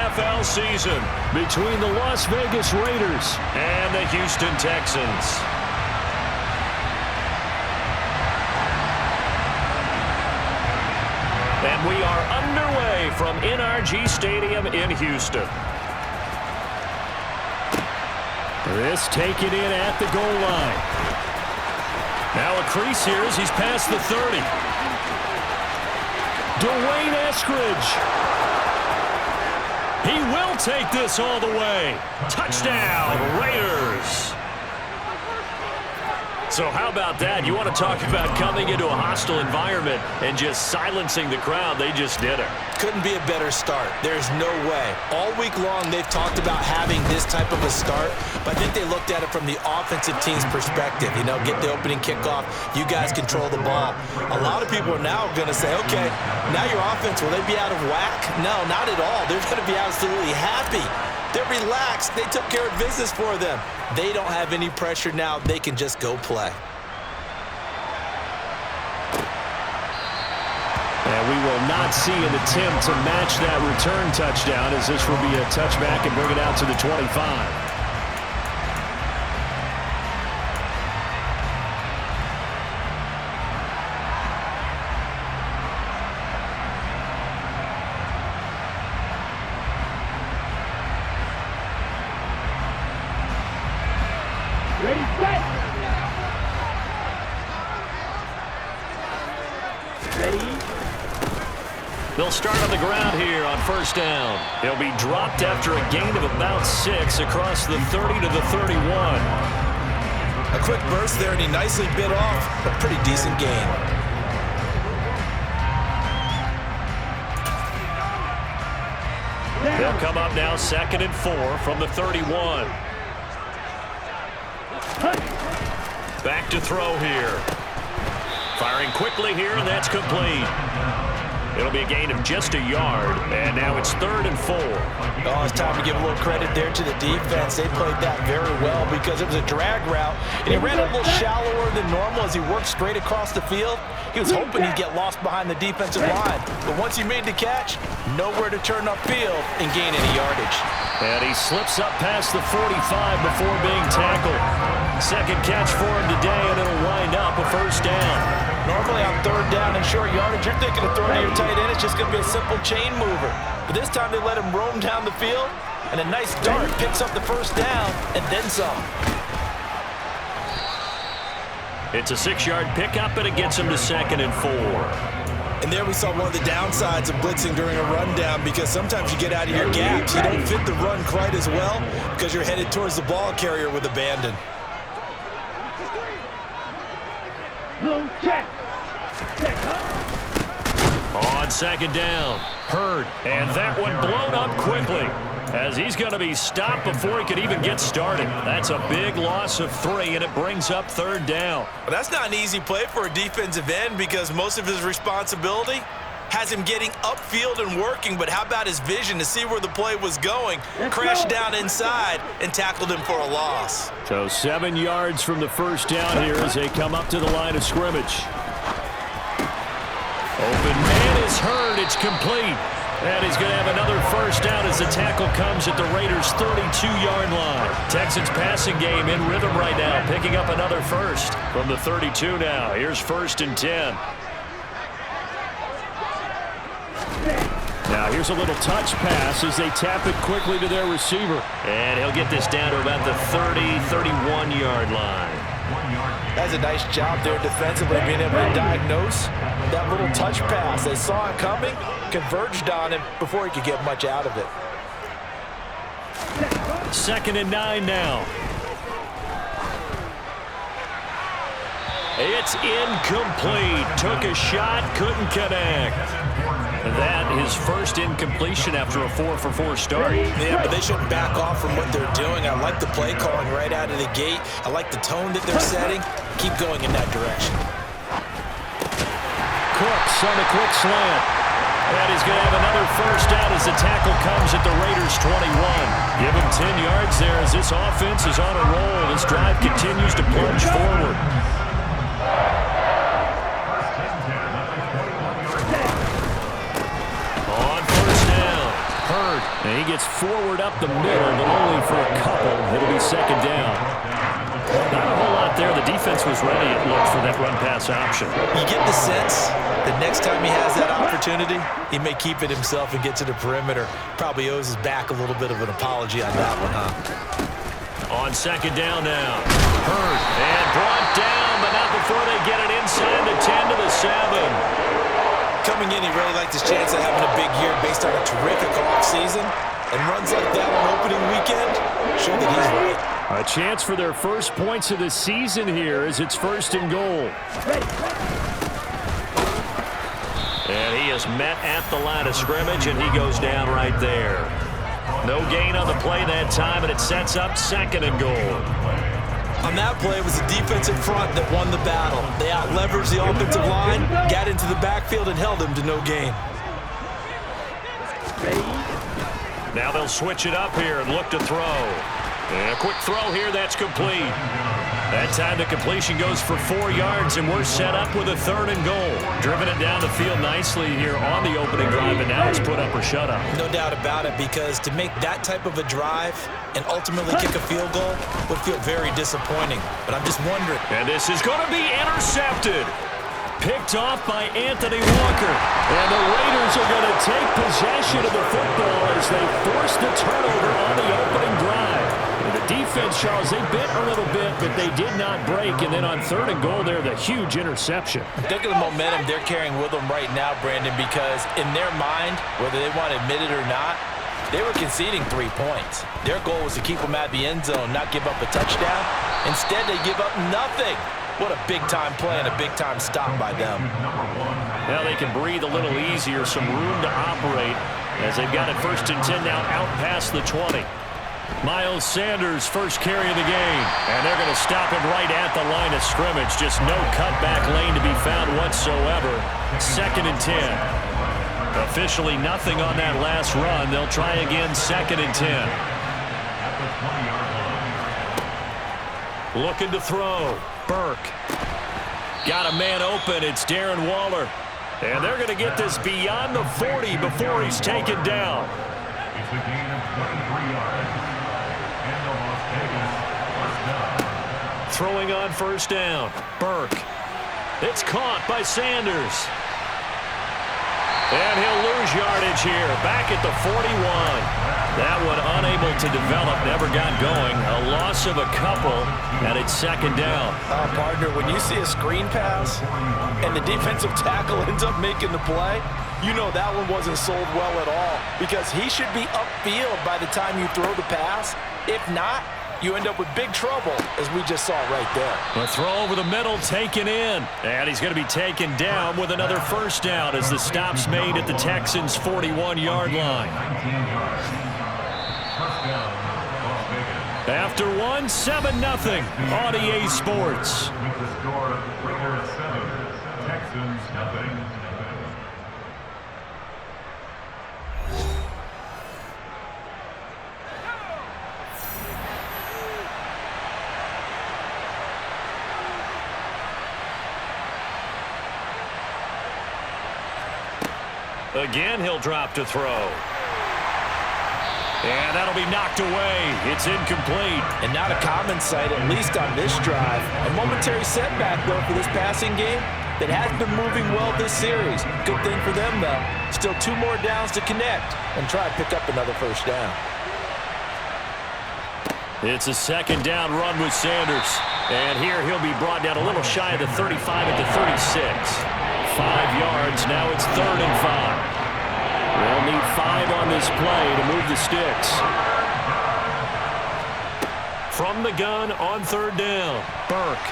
NFL season between the Las Vegas Raiders and the Houston Texans. And we are underway from NRG Stadium in Houston. This taken in at the goal line. Now a crease here as he's past the 30. Dwayne Eskridge. He will take this all the way. Touchdown, Raiders. So how about that? You want to talk about coming into a hostile environment and just silencing the crowd. They just did it. Couldn't be a better start. There's no way. All week long, they've talked about having this type of a start, but I think they looked at it from the offensive team's perspective. You know, get the opening kickoff. You guys control the ball. A lot of people are now going to say, okay, now your offense, will they be out of whack? No, not at all. They're going to be absolutely happy. They're relaxed. They took care of business for them. They don't have any pressure now. They can just go play. And we will not see an attempt to match that return touchdown, as this will be a touchback and bring it out to the 25. Ready, set. Ready. They'll start on the ground here on first down. He'll be dropped after a gain of about 6 across the 30 to the 31. A quick burst there, and he nicely bit off a pretty decent gain. They'll come up now 2nd and 4 from the 31. Back to throw here. Firing quickly here, and that's complete. It'll be a gain of just a yard, and now it's 3rd and 4. Oh, it's time to give a little credit there to the defense. They played that very well because it was a drag route, and he ran a little shallower than normal as he worked straight across the field. He was hoping he'd get lost behind the defensive line, but once he made the catch, nowhere to turn upfield and gain any yardage. And he slips up past the 45 before being tackled. Second catch for him today, and it'll wind up a first down. Normally on 3rd down and short yardage, you're thinking of throwing to your tight end. It's just going to be a simple chain mover. But this time they let him roam down the field, and a nice dart picks up the first down and then some. It's a 6-yard pickup, and it gets him to 2nd and 4. And there we saw one of the downsides of blitzing during a rundown, because sometimes you get out of your gaps. You don't fit the run quite as well because you're headed towards the ball carrier with abandon. Check. On 2nd down, Hurd, and that one blown up quickly as he's going to be stopped before he could even get started. That's a big loss of 3, and it brings up 3rd down. But that's not an easy play for a defensive end, because most of his responsibility has him getting upfield and working, but how about his vision to see where the play was going, crashed down inside, and tackled him for a loss. So 7 yards from the first down here as they come up to the line of scrimmage. Open man is Hurd. It's complete. And he's going to have another first down as the tackle comes at the Raiders' 32-yard line. Texans passing game in rhythm right now, picking up another first from the 32 now. Here's 1st and 10. Now here's a little touch pass as they tap it quickly to their receiver. And he'll get this down to about the 30, 31-yard line. That's a nice job there defensively, being able to diagnose that little touch pass. They saw it coming, converged on him before he could get much out of it. 2nd and 9 now. It's incomplete. Took a shot, couldn't connect. That his first incompletion after a 4-for-4 start. Yeah, but they shouldn't back off from what they're doing. I like the play calling right out of the gate. I like the tone that they're setting. Keep going in that direction. Cooks on a quick slant. And he's going to have another first down as the tackle comes at the Raiders' 21. Give him 10 yards there as this offense is on a roll. This drive continues to plunge forward. On first down, Hurd And he gets forward up the middle, but only for a couple. It'll be second down. Not a whole lot there. The defense was ready, it looked, for that run-pass option. You get the sense that next time he has that opportunity, he may keep it himself and get to the perimeter. Probably owes his back a little bit of an apology on that one, huh? On second down now. Hurt and brought down, but not before they get it inside the 10 to the 7. Coming in, he really liked his chance of having a big year based on a terrific offseason. And runs like that on opening weekend show that he's right. A chance for their first points of the season here as it's first and goal. And he is met at the line of scrimmage, and he goes down right there. No gain on the play that time, and it sets up second and goal. On that play, it was the defensive front that won the battle. They out-leveraged the offensive line, got into the backfield, and held him to no gain. Now they'll switch it up here and look to throw. And a quick throw here, that's complete. That time the completion goes for 4 yards, and we're set up with a third and goal. Driven it down the field nicely here on the opening drive, and now it's put up or shut up. No doubt about it, because to make that type of a drive and ultimately kick a field goal would feel very disappointing. But I'm just wondering. And this is going to be intercepted. Picked off by Anthony Walker. And the Raiders are going to take possession of the football as they force the turnover on the opening drive. And the defense, Charles, they bit a little bit, but they did not break. And then on third and goal there, the huge interception. Think of the momentum they're carrying with them right now, Brandon, because in their mind, whether they want to admit it or not, they were conceding 3 points. Their goal was to keep them at the end zone, not give up a touchdown. Instead, they give up nothing. What a big-time play and a big-time stop by them. Now they can breathe a little easier, some room to operate as they've got it first and 10 now out past the 20. Miles Sanders first carry of the game, and they're going to stop him right at the line of scrimmage. Just no cutback lane to be found whatsoever. Second and 10. Officially nothing on that last run. They'll try again second and 10. Looking to throw. Burke. Got a man open. It's Darren Waller. And they're going to get this beyond the 40 before he's taken down. It's a gain of 23 yards. And the Las Vegas first down. Throwing on first down. Burke. It's caught by Sanders. And he'll lose yardage here. Back at the 41. That one unable to develop, never got going. A loss of a couple, and it's second down. Partner, when you see a screen pass and the defensive tackle ends up making the play, you know that one wasn't sold well at all, because he should be upfield by the time you throw the pass. If not, you end up with big trouble, as we just saw right there. A throw over the middle taken in, and he's going to be taken down with another first down as the stop's made at the Texans' 41-yard line. After 7-0 on EA Sports. With the score of Raiders 7, Texans nothing. Again, he'll drop to throw. And that'll be knocked away. It's incomplete. And not a common sight, at least on this drive. A momentary setback, though, for this passing game that has been moving well this series. Good thing for them, though. Still 2 more downs to connect and try to pick up another first down. It's a second down run with Sanders. And here he'll be brought down a little shy of the 35 at the 36. 5 yards. Now it's third and 5. They'll need 5 on this play to move the sticks. From the gun on third down, Burke.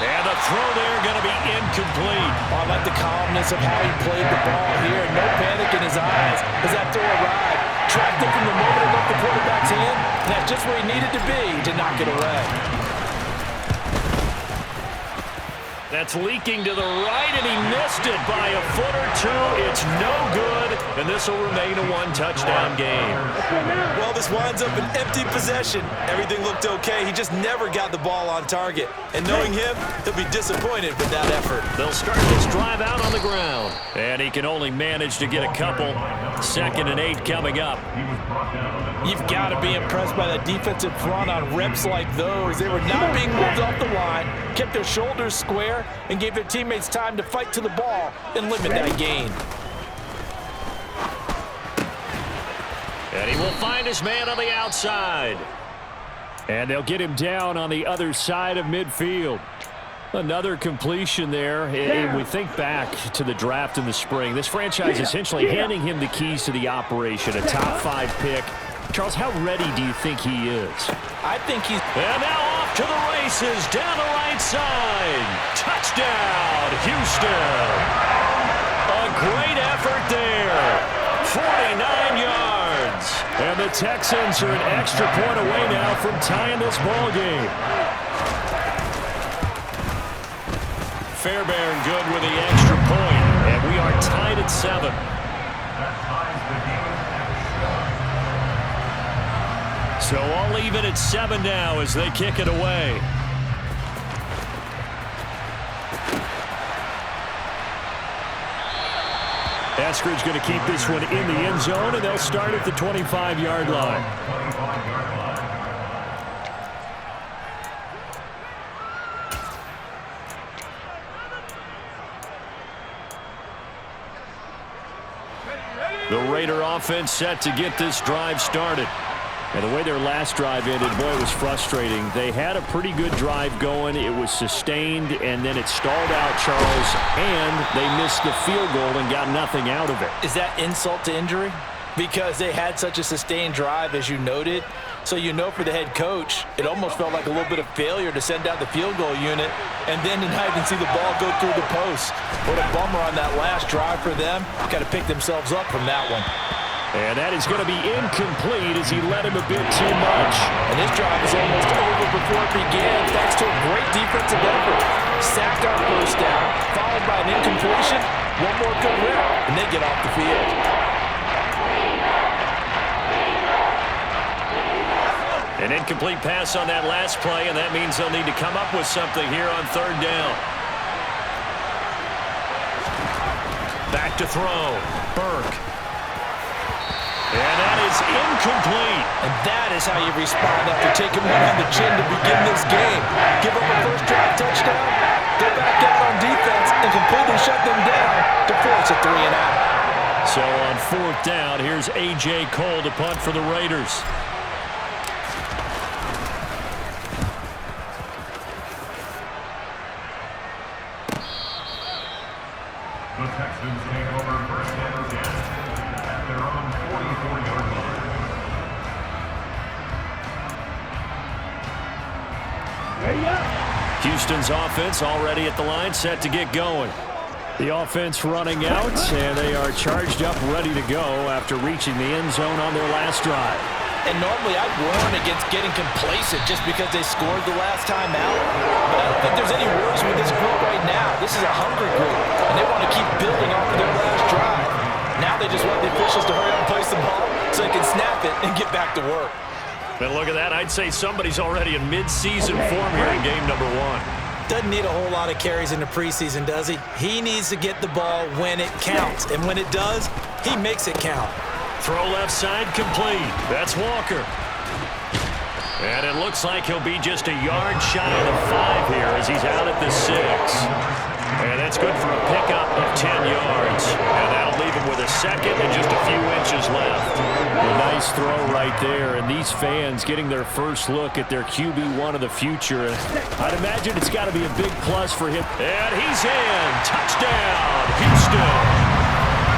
And the throw there going to be incomplete. I like the calmness of how he played the ball here. No panic in his eyes as that throw arrived. Tracked it from the moment it left the quarterback's hand. And that's just where he needed to be to knock it away. That's leaking to the right, and he missed it by a foot or 2. It's no good, and this will remain a 1-touchdown game. Well, this winds up an empty possession. Everything looked okay. He just never got the ball on target. And knowing him, he'll be disappointed with that effort. They'll start this drive out on the ground. And he can only manage to get a couple. 2nd and 8 coming up. You've got to be impressed by the defensive front on reps like those. They were not being moved off the line, kept their shoulders square, and gave their teammates time to fight to the ball and limit that gain. And he will find his man on the outside. And they'll get him down on the other side of midfield. Another completion there. And we think back to the draft in the spring. This franchise essentially handing him the keys to the operation, a top 5 pick. Charles, how ready do you think he is? I think he's... And now off to the races, down the right side. Touchdown, Houston. A great effort there. 49 yards. And the Texans are an extra point away now from tying this ball game. Fairbairn good with the extra point, and we are tied at 7. So all even at 7 now as they kick it away. Eskridge going to keep this one in the end zone, and they'll start at the 25-yard line. The Raider offense set to get this drive started. And the way their last drive ended, boy, it was frustrating. They had a pretty good drive going. It was sustained, and then it stalled out, Charles, and they missed the field goal and got nothing out of it. Is that insult to injury? Because they had such a sustained drive, as you noted. So you know for the head coach, it almost felt like a little bit of failure to send out the field goal unit and then to not even see the ball go through the post. What a bummer on that last drive for them. Got to pick themselves up from that one. And that is going to be incomplete as he led him a bit too much. And this drive is almost over before it began thanks to a great defensive effort. Sacked on first down, followed by an incompletion. One more good rip, and they get off the field. An incomplete pass on that last play, and that means they'll need to come up with something here on 3rd down. Back to throw. Burke. And that is incomplete. And that is how you respond after taking one on the chin to begin this game. Give up a first drive touchdown, go back out on defense, and completely shut them down to force a 3-and-out. So on 4th down, here's A.J. Cole to punt for the Raiders. The Texans take over 1st and 10 at their own 44-yard line. Ready up. Houston's offense already at the line, set to get going. The offense running out, and they are charged up, ready to go after reaching the end zone on their last drive. And normally I'd warn against getting complacent just because they scored the last time out. But I don't think there's any worries with this group right now. This is a hungry group, and they want to keep building off of their last drive. Now they just want the officials to hurry up and place the ball so they can snap it and get back to work. And look at that. I'd say somebody's already in mid-season form here in game number 1. Doesn't need a whole lot of carries in the preseason, does he? He needs to get the ball when it counts. And when it does, he makes it count. Throw left side complete. That's Walker. And it looks like he'll be just a yard shy of the 5 here as he's out at the 6. And that's good for a pickup of 10 yards. And that'll leave him with a 2nd and just a few inches left. A nice throw right there. And these fans getting their first look at their QB1 of the future. I'd imagine it's got to be a big plus for him. And he's in. Touchdown, Houston.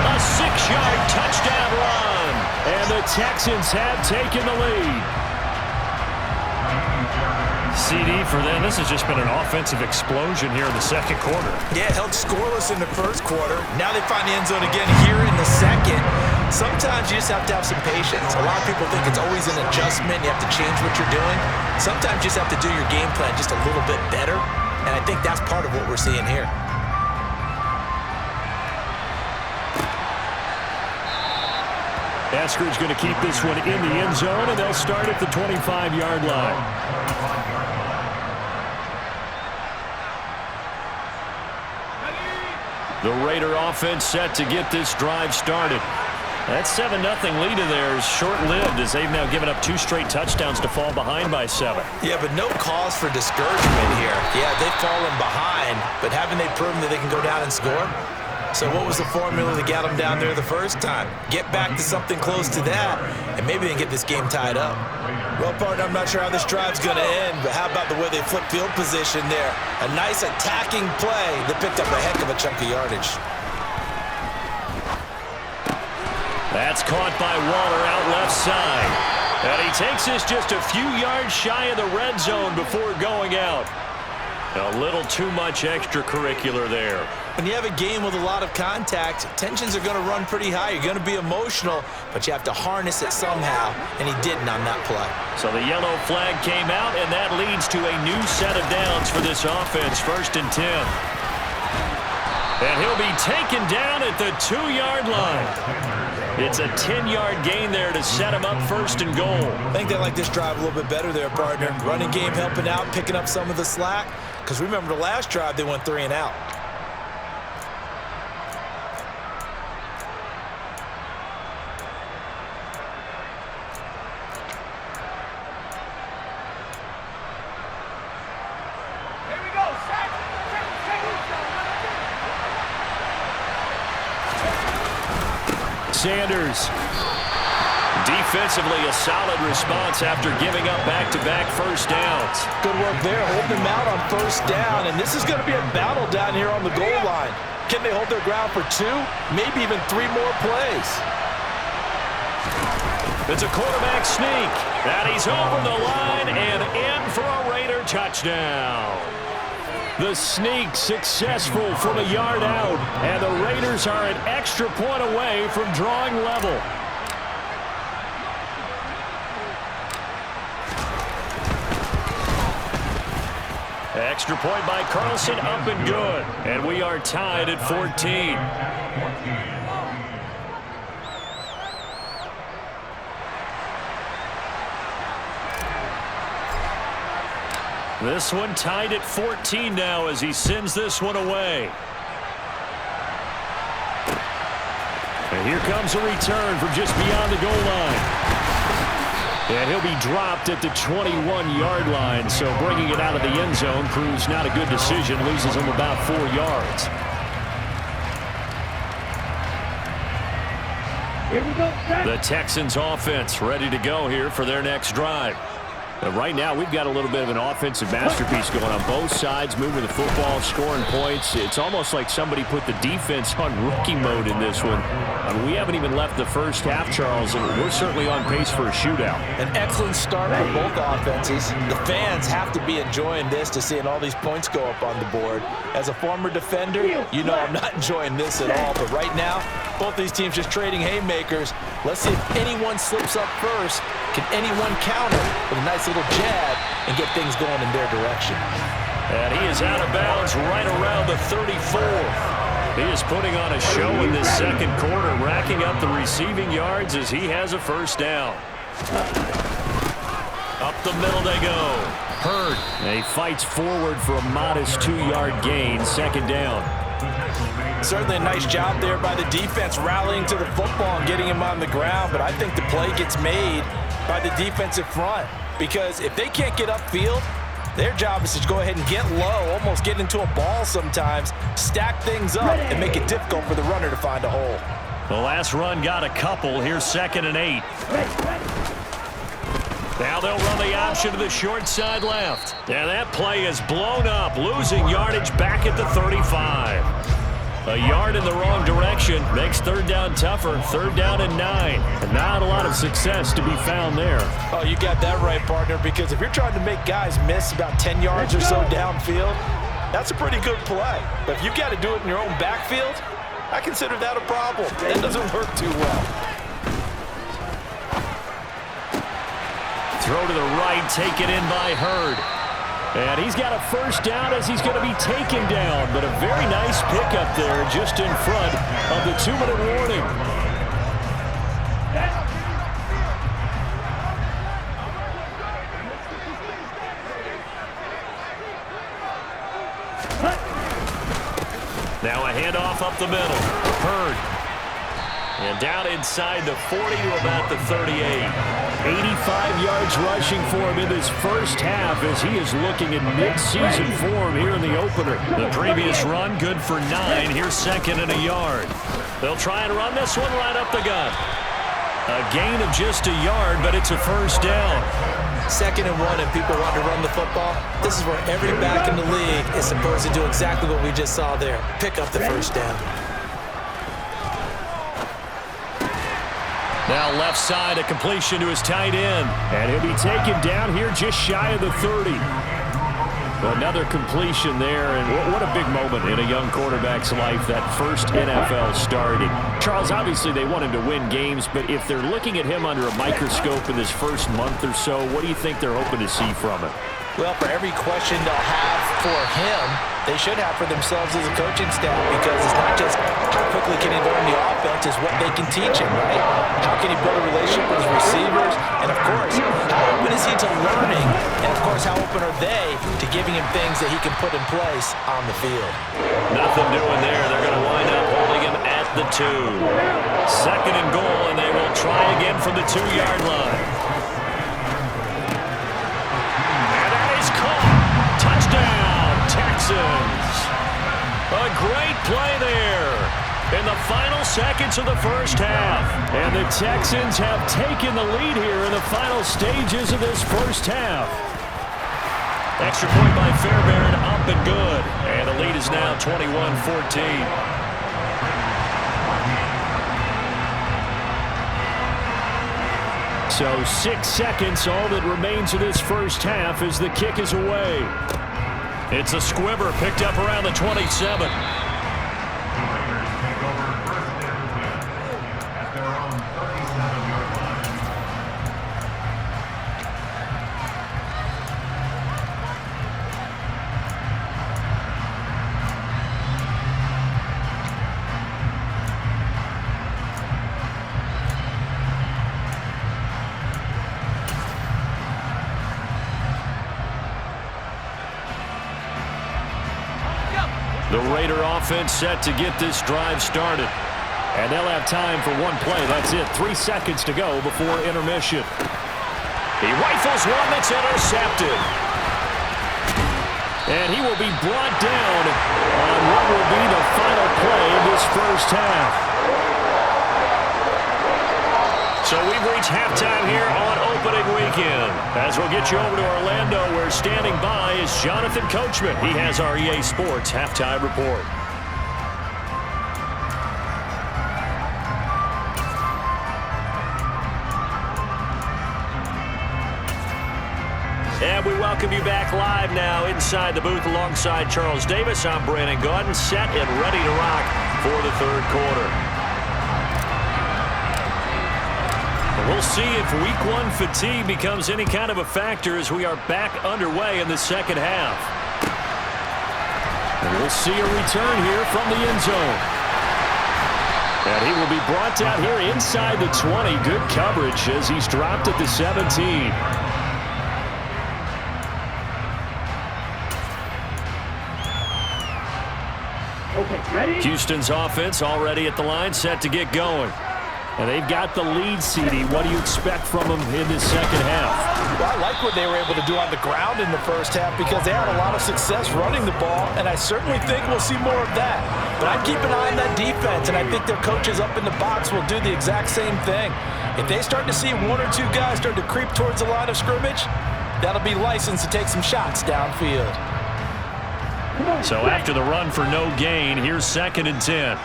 A 6-yard touchdown run. And the Texans have taken the lead. CD for them. This has just been an offensive explosion here in the 2nd quarter. Yeah, held scoreless in the 1st quarter. Now they find the end zone again here in the 2nd. Sometimes you just have to have some patience. A lot of people think it's always an adjustment. You have to change what you're doing. Sometimes you just have to do your game plan just a little bit better. And I think that's part of what we're seeing here. Eskridge going to keep this one in the end zone, and they'll start at the 25-yard line. The Raider offense set to get this drive started. That 7-0 lead of theirs short-lived as they've now given up 2 straight touchdowns to fall behind by 7. Yeah, but no cause for discouragement here. Yeah, they've fallen behind, but haven't they proven that they can go down and score? So what was the formula that got them down there the first time? Get back to something close to that, and maybe they can get this game tied up. Well, partner, I'm not sure how this drive's going to end, but how about the way they flip field position there? A nice attacking play that picked up a heck of a chunk of yardage. That's caught by Waller out left side. And he takes this just a few yards shy of the red zone before going out. A little too much extracurricular there. When you have a game with a lot of contact, tensions are going to run pretty high. You're going to be emotional, but you have to harness it somehow, and he didn't on that play. So the yellow flag came out, and that leads to a new set of downs for this offense, 1st and 10. And he'll be taken down at the 2-yard line. It's a 10-yard gain there to set him up 1st and goal. I think they like this drive a little bit better there, partner. Running game helping out, picking up some of the slack. Because remember the last drive, they went 3 and out. Sanders. Defensively, a solid response after giving up back-to-back first downs. Good work there, holding them out on 1st down, and this is going to be a battle down here on the goal line. Can they hold their ground for 2, maybe even 3 more plays? It's a quarterback sneak, and he's over the line and in for a Raider touchdown. The sneak successful from a yard out, and the Raiders are an extra point away from drawing level. Extra point by Carlson, up and good. And we are tied at 14. This one tied at 14 now as he sends this one away. And here comes a return from just beyond the goal line. And he'll be dropped at the 21-yard line, so bringing it out of the end zone proves not a good decision, loses him about 4 yards. Here we go, set. The Texans offense ready to go here for their next drive. But right now, we've got a little bit of an offensive masterpiece going on both sides, moving the football, scoring points. It's almost like somebody put the defense on rookie mode in this one. I mean, we haven't even left the first half, Charles, and we're certainly on pace for a shootout. An excellent start for both offenses. The fans have to be enjoying this to seeing all these points go up on the board. As a former defender, you know I'm not enjoying this at all. But right now, both these teams just trading haymakers. Let's see if anyone slips up first. Can anyone counter with a nice little jab and get things going in their direction? And he is out of bounds right around the 34. He is putting on a show in this second quarter, racking up the receiving yards as he has a first down. Up the middle they go. Hurd. And he fights forward for a modest 2-yard gain, 2nd down. Certainly a nice job there by the defense rallying to the football and getting him on the ground, but I think the play gets made by the defensive front because if they can't get upfield, their job is to go ahead and get low, almost get into a ball sometimes, stack things up, and make it difficult for the runner to find a hole. The last run got a couple. Here's 2nd and 8. Now they'll run the option to the short side left. And that play is blown up, losing yardage back at the 35. A yard in the wrong direction makes 3rd down tougher. 3rd down and 9. And not a lot of success to be found there. Oh, you got that right, partner, because if you're trying to make guys miss about 10 yards or so downfield, that's a pretty good play. But if you've got to do it in your own backfield, I consider that a problem. That doesn't work too well. Throw to the right, taken in by Hurd. And he's got a first down as he's going to be taken down. But a very nice pickup there just in front of the 2-minute warning. Now a handoff up the middle. Hurd. And down inside the 40 to about the 38. 85 yards rushing for him in this first half as he is looking in mid-season form here in the opener. The previous run good for 9. Here's second and a yard. They'll try and run this one right up the gut. A gain of just a yard, but it's a first down. 2nd and 1 and people want to run the football. This is where every back in the league is supposed to do exactly what we just saw there. Pick up the first down. Now left side, a completion to his tight end. And he'll be taken down here just shy of the 30. Another completion there, and what a big moment in a young quarterback's life, that first NFL starting. Charles, obviously they want him to win games, but if they're looking at him under a microscope in this first month or so, what do you think they're hoping to see from it? Well, for every question they'll have for him, they should have for themselves as a coaching staff, because it's not just how quickly can he learn the offense, it's what they can teach him, right? How can he build a relationship with his receivers? And, of course, how open is he to learning? And, of course, how open are they to giving him things that he can put in place on the field? Nothing doing there. They're going to wind up holding him at the 2. 2nd and goal, and they will try again from the 2-yard line. Texans. A great play there in the final seconds of the first half. And the Texans have taken the lead here in the final stages of this first half. Extra point by Fairbairn, up and good. And the lead is now 21-14. So 6 seconds, all that remains of this first half as the kick is away. It's a squibber picked up around the 27. The Raiders take over 1st and 10 at their own 37-yard line. The Raider offense set to get this drive started. And they'll have time for one play. That's it. 3 seconds to go before intermission. He rifles one that's intercepted. And he will be brought down on what will be the final play of this first half. So we've reached halftime here on opening weekend. As we'll get you over to Orlando, where standing by is Jonathan Coachman. He has our EA Sports halftime report. And we welcome you back live now inside the booth alongside Charles Davis. I'm Brandon Gaudin, set and ready to rock for the third quarter. We'll see if Week 1 fatigue becomes any kind of a factor as we are back underway in the second half. And we'll see a return here from the end zone. And he will be brought down here inside the 20. Good coverage as he's dropped at the 17. Okay, ready? Houston's offense already at the line, set to get going. And they've got the lead, CD. What do you expect from them in this second half? Well, I like what they were able to do on the ground in the first half because they had a lot of success running the ball, and I certainly think we'll see more of that. But I'd keep an eye on that defense, and I think their coaches up in the box will do the exact same thing. If they start to see 1 or 2 guys start to creep towards the line of scrimmage, that'll be licensed to take some shots downfield. So after the run for no gain, here's 2nd and 10.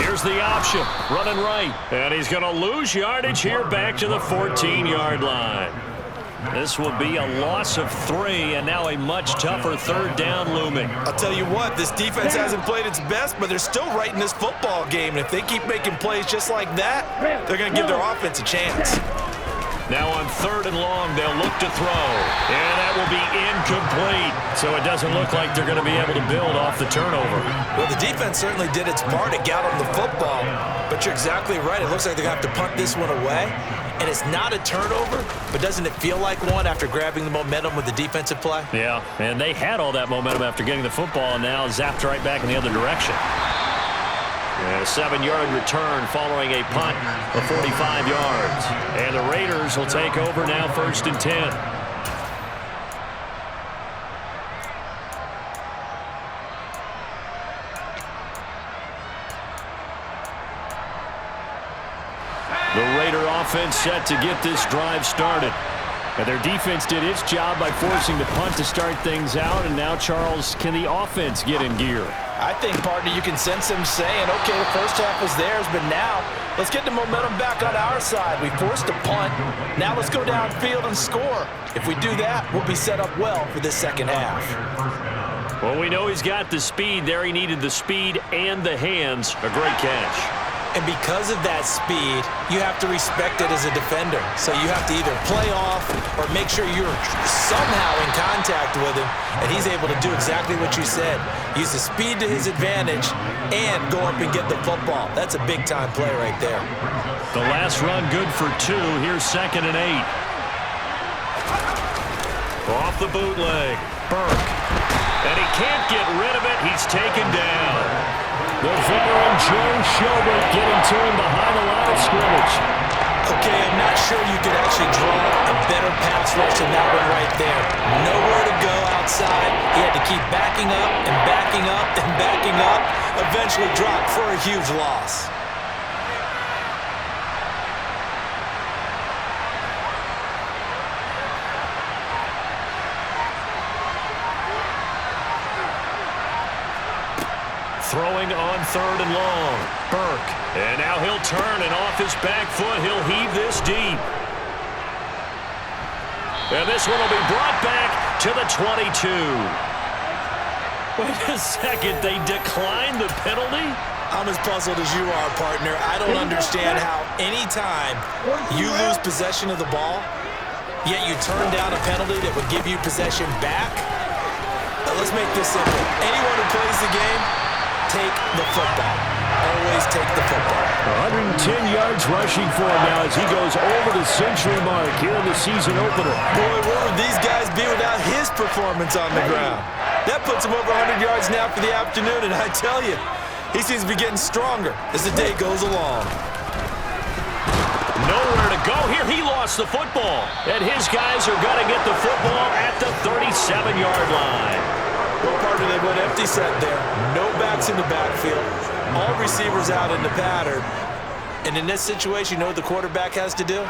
Here's the option, running right. And he's going to lose yardage here back to the 14-yard line. This will be a loss of 3, and now a much tougher third down looming. I'll tell you what, this defense hasn't played its best, but they're still right in this football game. And if they keep making plays just like that, they're going to give their offense a chance. Now on 3rd and long, they'll look to throw. And that will be incomplete. So it doesn't look like they're going to be able to build off the turnover. Well, the defense certainly did its part. It got them the football. But you're exactly right. It looks like they're going to have to punt this one away. And it's not a turnover, but doesn't it feel like one after grabbing the momentum with the defensive play? Yeah, and they had all that momentum after getting the football and now zapped right back in the other direction. And a 7-yard return following a punt of 45 yards. And the Raiders will take over now 1st and 10. The Raider offense set to get this drive started. And their defense did its job by forcing the punt to start things out. And now, Charles, can the offense get in gear? I think, partner, you can sense them saying, okay, the first half was theirs, but now let's get the momentum back on our side. We forced a punt. Now let's go downfield and score. If we do that, we'll be set up well for this second half. Well, we know he's got the speed there. He needed the speed and the hands. A great catch. And because of that speed, you have to respect it as a defender. So you have to either play off or make sure you're somehow in contact with him, and he's able to do exactly what you said. Use the speed to his advantage and go up and get the football. That's a big-time play right there. The last run good for 2. Here's 2nd and 8. Off the bootleg. Burke. And he can't get rid of it. He's taken down. The veteran Joe Schobert getting to him behind the line of scrimmage. Okay, I'm not sure you could actually draw a better pass rush than that one right there. Nowhere to go outside. He had to keep backing up and backing up and backing up. Eventually dropped for a huge loss. Throwing on 3rd and long. Burke. And now he'll turn, and off his back foot, he'll heave this deep. And this one will be brought back to the 22. Wait a second, they declined the penalty? I'm as puzzled as you are, partner. I don't understand how any time you lose possession of the ball, yet you turn down a penalty that would give you possession back. Now, let's make this simple. Anyone who plays the game, take the football. Always take the football. 110 yards rushing for him now as he goes over the century mark here in the season opener. Boy, where would these guys be without his performance on the ground? That puts him over 100 yards now for the afternoon, and I tell you, he seems to be getting stronger as the day goes along. Nowhere to go here. He lost the football, and his guys are going to get the football at the 37-yard line. Well, partner, they went empty set there. No backs in the backfield. All receivers out in the pattern. And in this situation, you know what the quarterback has to do?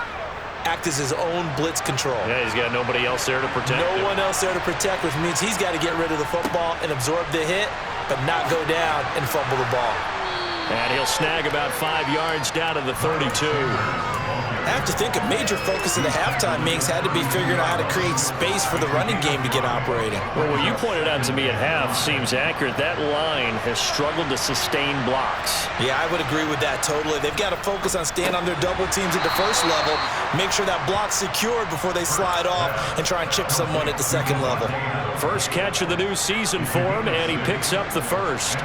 Act as his own blitz control. Yeah, he's got nobody else there to protect him. No one else there to protect, which means he's got to get rid of the football and absorb the hit, but not go down and fumble the ball. And he'll snag about 5 yards down to the 32. I have to think a major focus of the halftime meetings had to be figuring out how to create space for the running game to get operating. Well, what you pointed out to me at half seems accurate. That line has struggled to sustain blocks. Yeah, I would agree with that totally. They've got to focus on staying on their double teams at the first level, make sure that block's secured before they slide off and try and chip someone at the second level. First catch of the new season for him, and he picks up the first.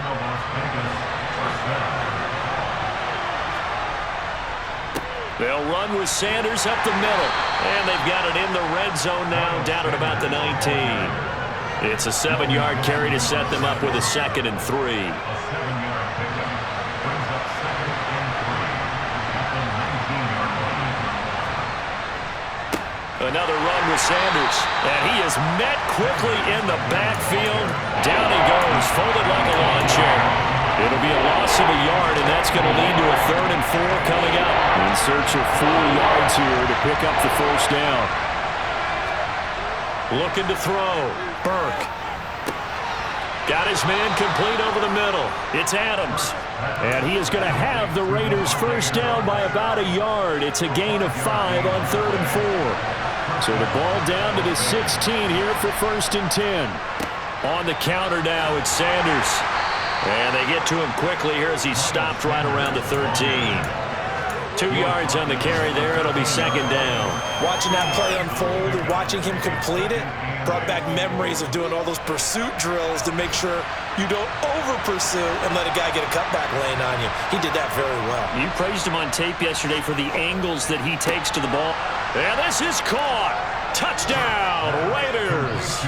They'll run with Sanders up the middle. And they've got it in the red zone now, down at about the 19. It's a 7-yard carry to set them up with a 2nd and 3. Another run with Sanders. And he is met quickly in the backfield. Down he goes, folded like a lawn chair. It'll be a loss of a yard, and that's going to lead to a 3rd and 4 coming up. In search of 4 yards here to pick up the first down. Looking to throw. Burke. Got his man complete over the middle. It's Adams. And he is going to have the Raiders first down by about a yard. It's a gain of 5 on 3rd and 4. So the ball down to the 16 here for 1st and 10. On the counter now, it's Sanders. And they get to him quickly here as he's stopped right around the 13. 2 yards on the carry there. It'll be second down. Watching that play unfold and watching him complete it brought back memories of doing all those pursuit drills to make sure you don't over-pursue and let a guy get a cutback lane on you. He did that very well. You praised him on tape yesterday for the angles that he takes to the ball. And this is caught. Touchdown, Raiders.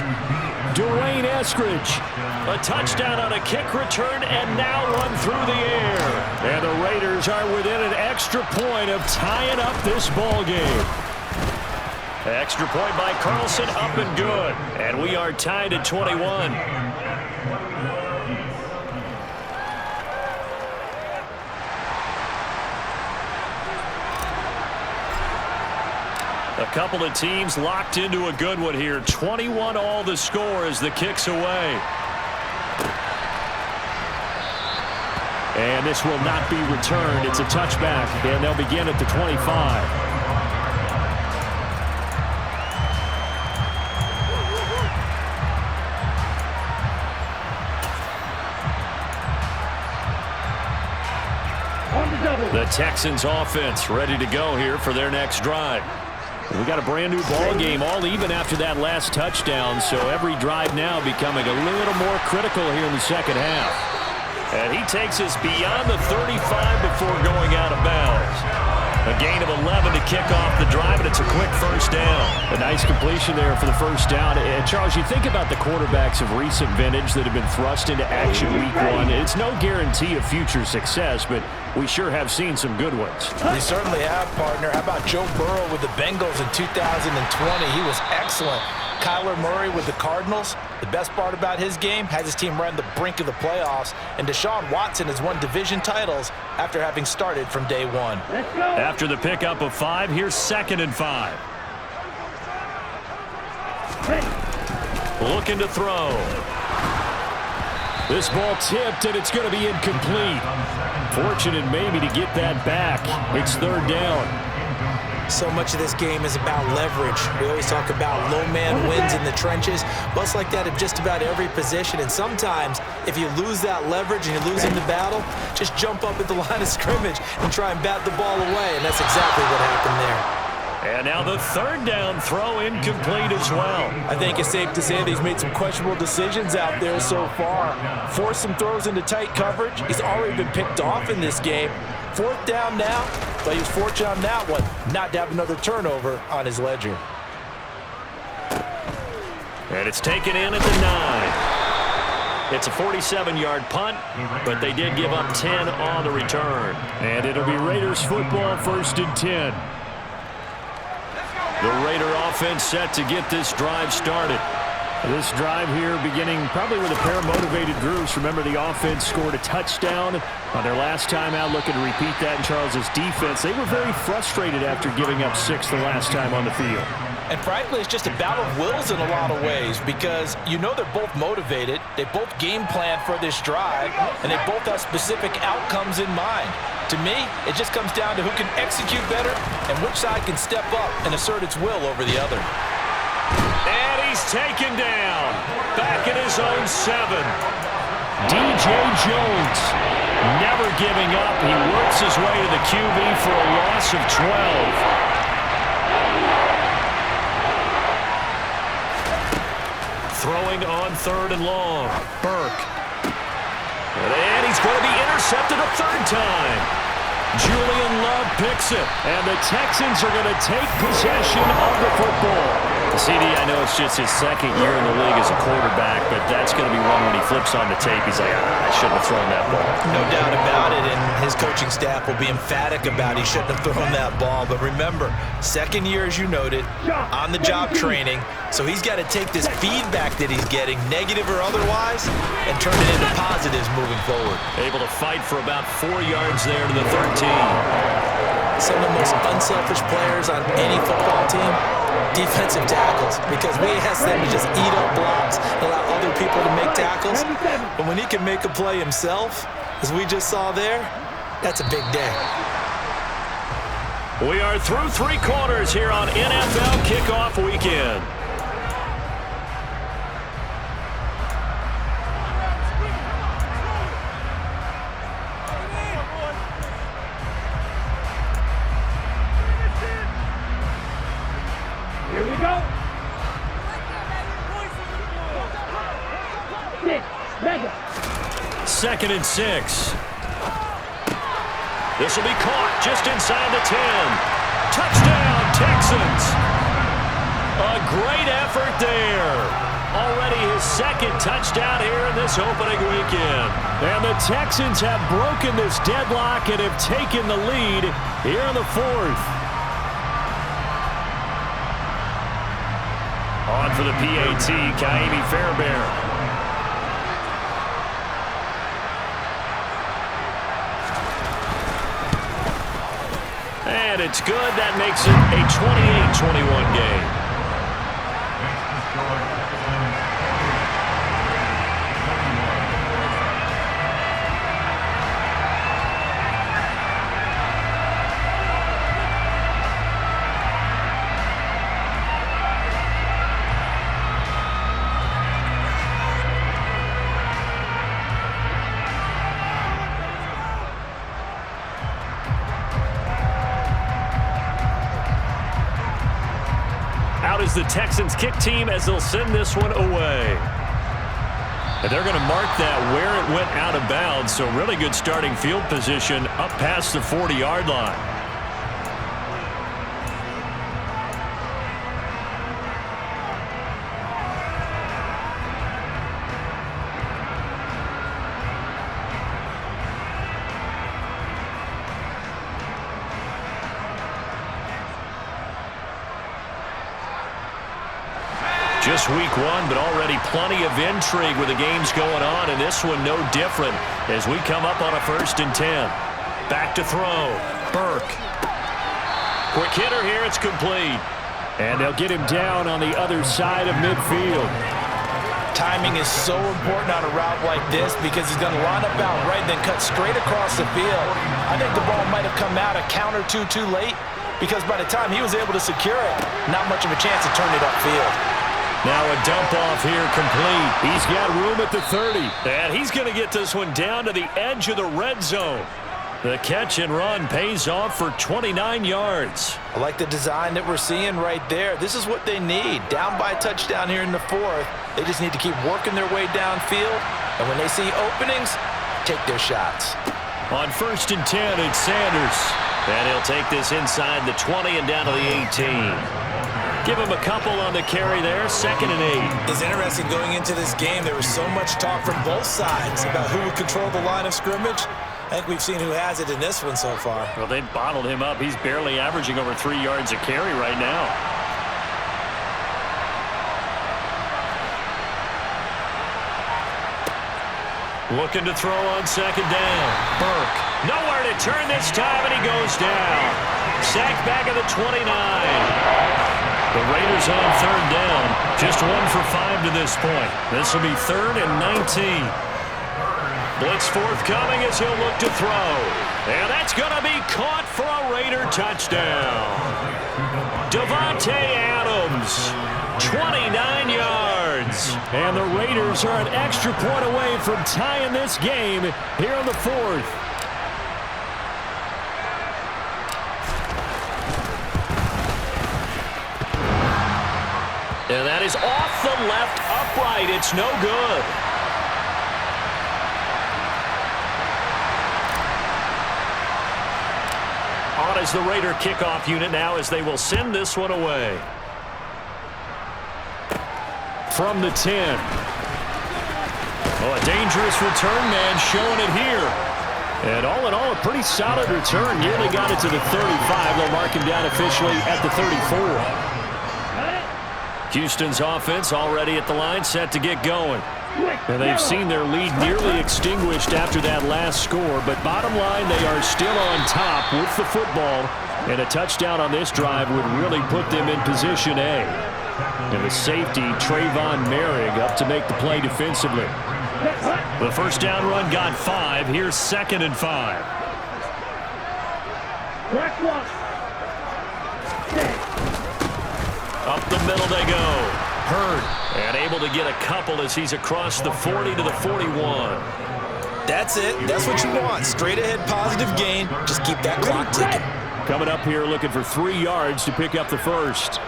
Dwayne Eskridge. A touchdown on a kick return and now one through the air. And the Raiders are within an extra point of tying up this ball game. Extra point by Carlson, up and good. And we are tied at 21. A couple of teams locked into a good one here. 21 all the score as the kick's away. And this will not be returned. It's a touchback, and they'll begin at the 25. The Texans offense ready to go here for their next drive. We got a brand new ball game, all even after that last touchdown, so every drive now becoming a little more critical here in the second half. And he takes us beyond the 35 before going out of bounds. A gain of 11 to kick off the drive, and it's a quick first down. A nice completion there for the first down. And Charles, you think about the quarterbacks of recent vintage that have been thrust into action week one. It's no guarantee of future success, but we sure have seen some good ones. We certainly have, partner. How about Joe Burrow with the Bengals in 2020? He was excellent. Kyler Murray with the Cardinals. The best part about his game, has his team right on the brink of the playoffs. And Deshaun Watson has won division titles after having started from day one. After the pickup of 5, here's 2nd and 5. Looking to throw. This ball tipped, and it's going to be incomplete. Fortunate maybe to get that back. It's 3rd down. So much of this game is about leverage. We always talk about low man wins in the trenches. Well, it's like that at just about every position. And sometimes, if you lose that leverage and you're losing the battle, just jump up at the line of scrimmage and try and bat the ball away. And that's exactly what happened there. And now the 3rd down throw incomplete as well. I think it's safe to say that he's made some questionable decisions out there so far. Forced some throws into tight coverage. He's already been picked off in this game. 4th down now, but he was fortunate on that one not to have another turnover on his ledger. And it's taken in at the 9. It's a 47-yard punt, but they did give up 10 on the return. And it'll be Raiders football, 1st and 10. The Raider offense set to get this drive started. This drive here beginning probably with a pair of motivated groups. Remember, the offense scored a touchdown on their last time out, looking to repeat that in Charles's defense. They were very frustrated after giving up 6 the last time on the field. And frankly, it's just a battle of wills in a lot of ways because you know they're both motivated, they both game plan for this drive, and they both have specific outcomes in mind. To me, it just comes down to who can execute better and which side can step up and assert its will over the other. And he's taken down. Back at his own 7. DJ Jones never giving up. He works his way to the QB for a loss of 12. Throwing on 3rd and long. Burke. And he's going to be intercepted a 3rd time. Julian Love picks it. And the Texans are going to take possession of the football. CD, I know it's just his 2nd year in the league as a quarterback, but that's going to be one when he flips on the tape. He's like, I shouldn't have thrown that ball. No doubt about it, and his coaching staff will be emphatic about he shouldn't have thrown that ball. But remember, 2nd year, as you noted, on-the-job training, so he's got to take this feedback that he's getting, negative or otherwise, and turn it into positives moving forward. Able to fight for about 4 yards there to the 13. Some of the most unselfish players on any football team, defensive tackles, because we ask them to just eat up blocks, allow other people to make tackles. But when he can make a play himself, as we just saw there, that's a big day. We are through 3 quarters here on NFL Kickoff Weekend. go. 6, mega. 2nd and 6. This will be caught just inside the 10. Touchdown, Texans. A great effort there. Already his 2nd touchdown here in this opening weekend. And the Texans have broken this deadlock and have taken the lead here in the 4th. On for the PAT, Kaimi Fairbairn. And it's good. That makes it a 28-21 game. Out is the Texans kick team as they'll send this one away. And they're going to mark that where it went out of bounds, so really good starting field position up past the 40-yard line. Just week 1, but already plenty of intrigue with the games going on, and this one no different as we come up on a 1st and 10. Back to throw. Burke. Quick hitter here. It's complete. And they'll get him down on the other side of midfield. Timing is so important on a route like this because he's going to line up out right and then cut straight across the field. I think the ball might have come out a count or two too late because by the time he was able to secure it, not much of a chance to turn it upfield. Now a dump off here complete. He's got room at the 30. And he's going to get this one down to the edge of the red zone. The catch and run pays off for 29 yards. I like the design that we're seeing right there. This is what they need. Down by a touchdown here in the 4th. They just need to keep working their way downfield. And when they see openings, take their shots. On 1st and 10, it's Sanders. And he'll take this inside the 20 and down to the 18. Give him a couple on the carry there, 2nd and 8. It's interesting going into this game. There was so much talk from both sides about who would control the line of scrimmage. I think we've seen who has it in this one so far. Well, they bottled him up. He's barely averaging over 3 yards a carry right now. Looking to throw on 2nd down. Burke. Nowhere to turn this time, and he goes down. Sacked back at the 29. The Raiders on 3rd down. Just 1 for 5 to this point. This will be 3rd and 19. Blitz forthcoming as he'll look to throw. And that's going to be caught for a Raider touchdown. Devontae Adams, 29 yards. And the Raiders are an extra point away from tying this game here in the 4th. And that is off the left upright. It's no good. On is the Raider kickoff unit now as they will send this one away. From the 10. Oh, a dangerous return man showing it here. And all in all, a pretty solid return. Nearly got it to the 35. They'll mark him down officially at the 34. Houston's offense already at the line, set to get going. And they've seen their lead nearly extinguished after that last score, but bottom line, they are still on top with the football, and a touchdown on this drive would really put them in position A. And the safety, Trayvon Merrick, up to make the play defensively. The first down run got 5. Here's 2nd and 5. Up the middle they go. Hurd, and able to get a couple as he's across the 40 to the 41. That's it. That's what you want. Straight ahead positive gain. Just keep that clock ticking. Coming up here looking for 3 yards to pick up the first.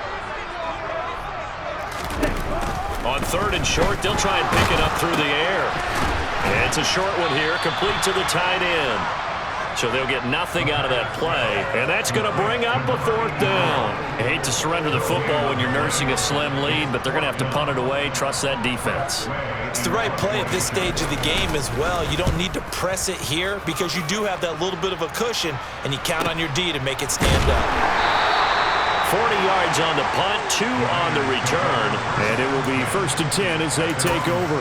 On 3rd and short, they'll try and pick it up through the air. And it's a short one here, complete to the tight end. So they'll get nothing out of that play, and that's going to bring up a 4th down. I hate to surrender the football when you're nursing a slim lead, but they're going to have to punt it away. Trust that defense. It's the right play at this stage of the game as well. You don't need to press it here because you do have that little bit of a cushion, and you count on your D to make it stand up. 40 yards on the punt, 2 on the return, and it will be 1st and 10 as they take over.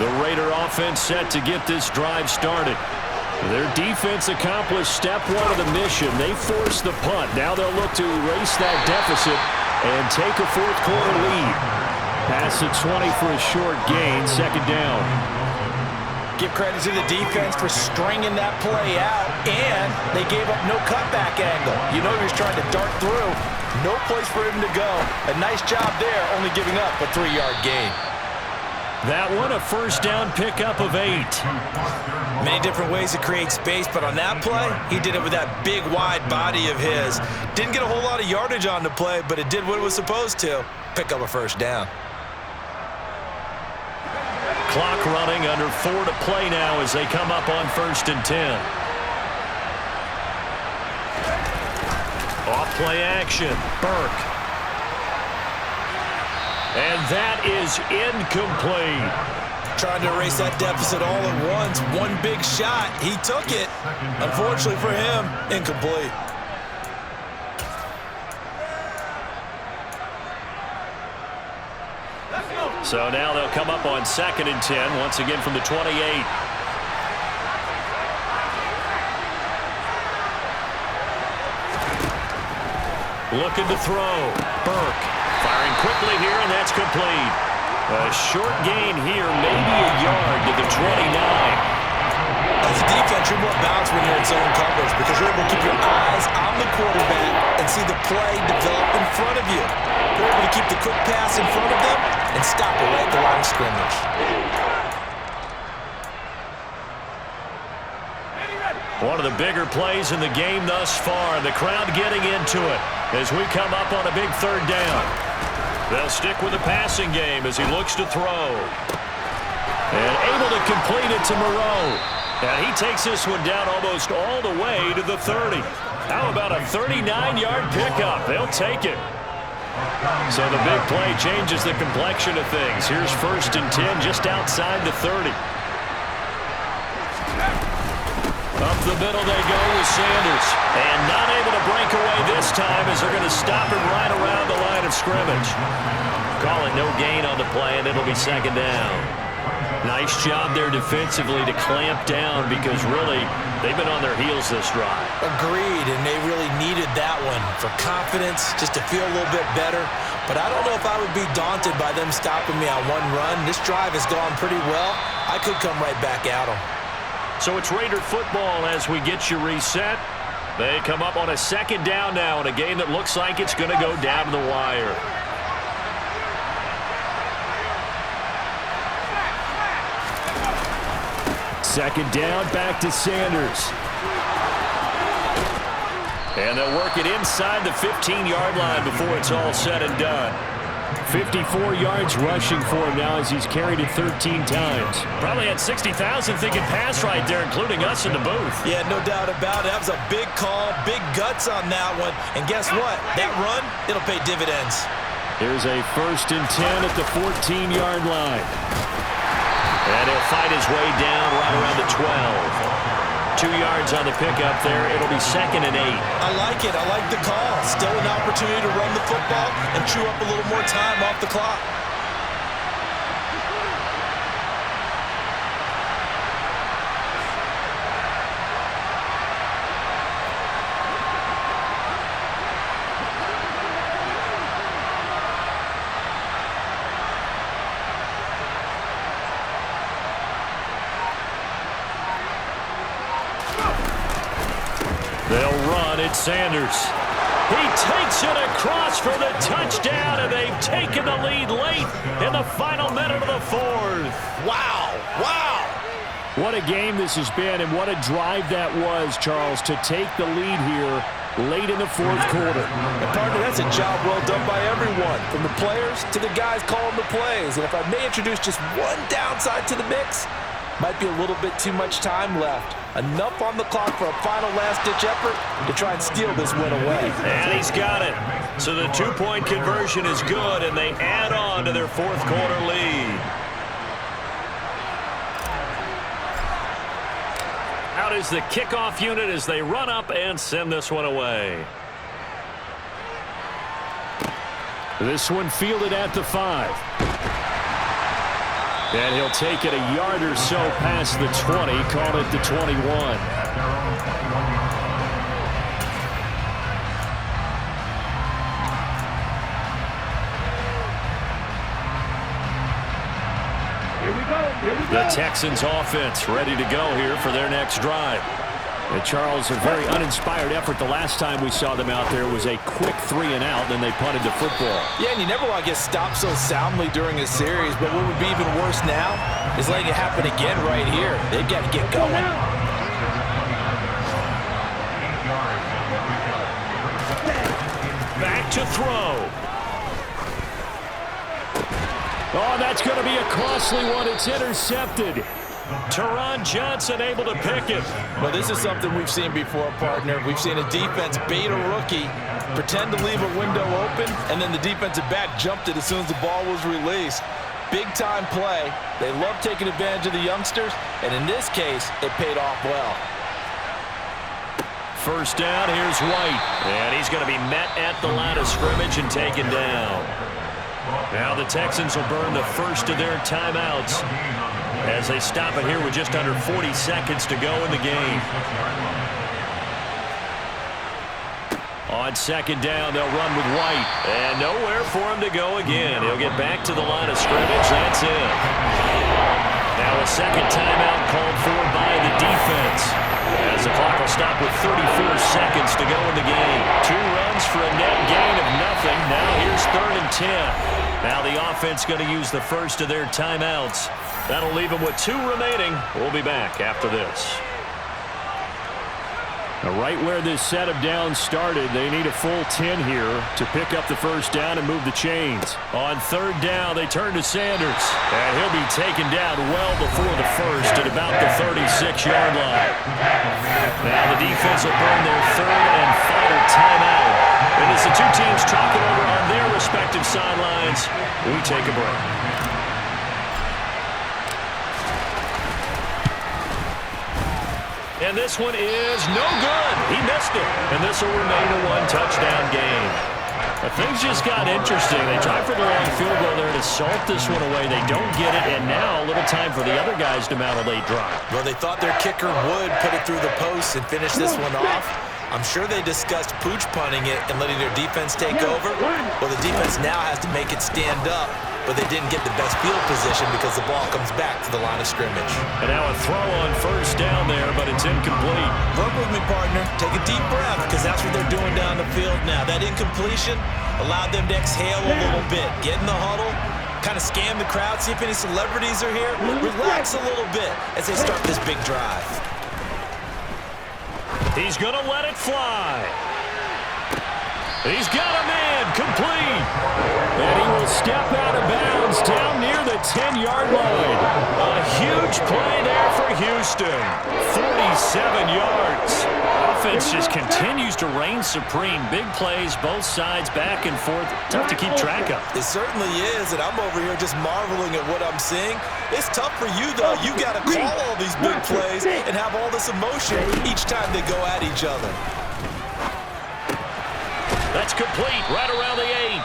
The Raider offense set to get this drive started. Their defense accomplished step 1 of the mission. They forced the punt. Now they'll look to erase that deficit and take a 4th quarter lead. Pass at 20 for a short gain, 2nd down. Give credit to the defense for stringing that play out, and they gave up no cutback angle. You know he was trying to dart through. No place for him to go. A nice job there, only giving up a 3-yard gain. That one, a 1st down pickup of 8. Many different ways to create space, but on that play, he did it with that big, wide body of his. Didn't get a whole lot of yardage on the play, but it did what it was supposed to. Pick up a 1st down. Clock running, under 4 to play now as they come up on 1st and 10. Off play action, Burke. And that is incomplete. Trying to erase that deficit all at once. One big shot. He took it. Unfortunately for him, incomplete. So now they'll come up on 2nd and 10, once again from the 28. Looking to throw. Burke. Firing quickly here, and that's complete. A short gain here, maybe a yard to the 29. As a defense, you're more balanced when you're in zone coverage because you're able to keep your eyes on the quarterback and see the play develop in front of you. You're able to keep the quick pass in front of them and stop it right at the line of scrimmage. One of the bigger plays in the game thus far. The crowd getting into it as we come up on a big 3rd down. They'll stick with the passing game as he looks to throw. And able to complete it to Moreau. And he takes this one down almost all the way to the 30. How about a 39-yard pickup? They'll take it. So the big play changes the complexion of things. Here's 1st and 10 just outside the 30. Up the middle they go with Sanders. And not able to break away this time as they're going to stop him right around the line of scrimmage. Call it no gain on the play, and it'll be 2nd down. Nice job there defensively to clamp down because really they've been on their heels this drive. Agreed, and they really needed that one for confidence, just to feel a little bit better. But I don't know if I would be daunted by them stopping me on one run. This drive has gone pretty well. I could come right back at them. So it's Raider football as we get you reset. They come up on a 2nd down now in a game that looks like it's going to go down to the wire. Second down, back to Sanders. And they'll work it inside the 15-yard line before it's all said and done. 54 yards rushing for him now as he's carried it 13 times. Probably had 60,000 thinking pass right there, including us in the booth. Yeah, no doubt about it. That was a big call, big guts on that one. And guess what? That run, it'll pay dividends. Here's a 1st and 10 at the 14-yard line. And he'll fight his way down right around the 12. 2 yards on the pickup there. It'll be 2nd and 8. I like it. I like the call. Still an opportunity to run the football and chew up a little more time off the clock. They'll run it, Sanders. He takes it across for the touchdown, and they've taken the lead late in the final minute of the 4th. Wow, wow. What a game this has been, and what a drive that was, Charles, to take the lead here late in the fourth quarter. And partner, that's a job well done by everyone, from the players to the guys calling the plays. And if I may introduce just one downside to the mix, might be a little bit too much time left. Enough on the clock for a final last-ditch effort to try and steal this win away. And he's got it. So the two-point conversion is good, and they add on to their fourth quarter lead. Out is the kickoff unit as they run up and send this one away. This one fielded at the 5. And he'll take it a yard or so past the 20, call it the 21. The Texans offense ready to go here for their next drive. And Charles, a very uninspired effort. The last time we saw them out there was a quick 3-and-out, then they punted the football. Yeah, and you never want to get stopped so soundly during a series, but what would be even worse now is letting it happen again right here. They've got to get going. Back to throw. Oh, that's going to be a costly one. It's intercepted. Teron Johnson able to pick it. Well, this is something we've seen before, partner. We've seen a defense bait a rookie, pretend to leave a window open, and then the defensive back jumped it as soon as the ball was released. Big-time play. They love taking advantage of the youngsters, and in this case, it paid off well. First down, here's White. And he's going to be met at the line of scrimmage and taken down. Now the Texans will burn the first of their timeouts as they stop it here with just under 40 seconds to go in the game. On second down, they'll run with White. And nowhere for him to go again. He'll get back to the line of scrimmage. That's it. Now a second timeout called for by the defense, as the clock will stop with 34 seconds to go in the game. 2 runs for a net gain of nothing. Now here's 3rd and 10. Now the offense going to use the first of their timeouts. That'll leave them with 2 remaining. We'll be back after this. Now right where this set of downs started, they need a full 10 here to pick up the first down and move the chains. On 3rd down, they turn to Sanders. And he'll be taken down well before the first at about the 36-yard line. Now the defense will burn their 3rd and final timeout. And as the two teams talk it over on their respective sidelines, we take a break. And this one is no good. He missed it. And this will remain a 1-touchdown game. But things just got interesting. They tried for the long field goal there to salt this one away. They don't get it. And now a little time for the other guys to mount a late drive. Well, they thought their kicker would put it through the post and finish this one off. I'm sure they discussed pooch punting it and letting their defense take over. Well, the defense now has to make it stand up, but they didn't get the best field position because the ball comes back to the line of scrimmage. And now a throw on first down there, but it's incomplete. Work with me, partner. Take a deep breath, because that's what they're doing down the field now. That incompletion allowed them to exhale a little bit, get in the huddle, kind of scan the crowd, see if any celebrities are here, relax a little bit as they start this big drive. He's going to let it fly. He's got a man complete. And he will step out of bounds down near the 10-yard line. A huge play there for Houston. 47 yards. Offense just continues to reign supreme. Big plays, both sides, back and forth. Tough to keep track of. It certainly is, and I'm over here just marveling at what I'm seeing. It's tough for you, though. You got to call all these big plays and have all this emotion each time they go at each other. That's complete, right around the 8.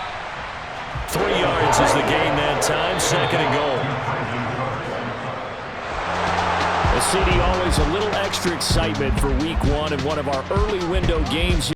3 yards is the gain that time, 2nd and goal. A CD always a little extra excitement for week 1 and one of our early window games.